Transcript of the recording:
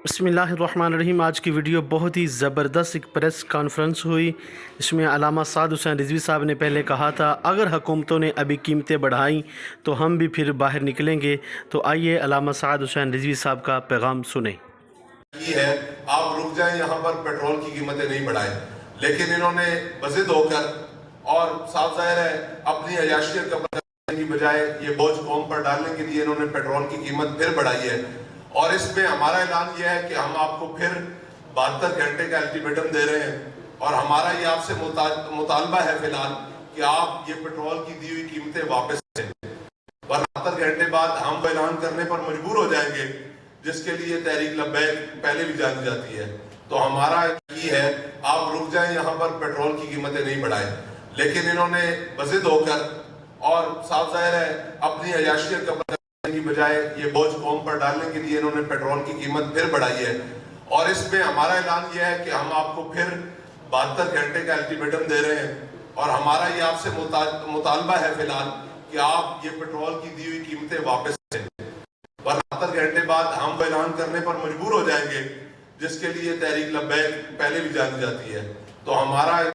बिस्मिल्लाहिर्रहमानिर्रहीम। आज की वीडियो बहुत ही ज़बरदस्त एक प्रेस कॉन्फ्रेंस हुई। इसमें अल्लामा साद हुसैन रिजवी साहब ने पहले कहा था अगर हुकूमतों ने अभी कीमतें बढ़ाई तो हम भी फिर बाहर निकलेंगे। तो आइए अल्लामा साद हुसैन रिजवी साहब का पैगाम सुने। है आप रुक जाएं, यहाँ पर पेट्रोल की कीमतें नहीं बढ़ाएं, लेकिन इन्होंने बज़िद होकर और साफ जाहिर है अपनी अयाशियत का करने की बजाय ये बोझ कौम पर डालने के लिए इन्होंने पेट्रोल की कीमत फिर बढ़ाई है। और इसमें हमारा ऐलान यह है कि हम आपको फिर 72 घंटे का अल्टीमेटम दे रहे हैं और हमारा ये आपसे मुतालबा है फिलहाल कि आप ये पेट्रोल की दी हुई कीमतें वापस लें। 72 घंटे बाद हम ऐलान करने पर मजबूर हो जाएंगे, जिसके लिए तहरीक लब्बैक पहले भी जानी जाती है। तो हमारा ये है आप रुक जाएं, यहाँ पर पेट्रोल की कीमतें नहीं बढ़ाएं, लेकिन इन्होंने बज़िद होकर और साफ जाहिर है अपनी अयाशियत का की बजाय ये बोझ कौम पर डालने के लिए इन्होंने पेट्रोल की कीमत फिर बढ़ाई है। और इसमें हमारा ऐलान यह है कि हम आपको फिर 72 घंटे का अल्टीमेटम दे रहे हैं और हमारा ये आपसे मुतालबा है फिलहाल कि आप ये पेट्रोल की दी हुई कीमतें वापस लें। 72 घंटे बाद हम ऐलान करने पर मजबूर हो जाएंगे, जिसके लिए तहरीक लब्बैक पहले भी जानी जाती है। तो हमारा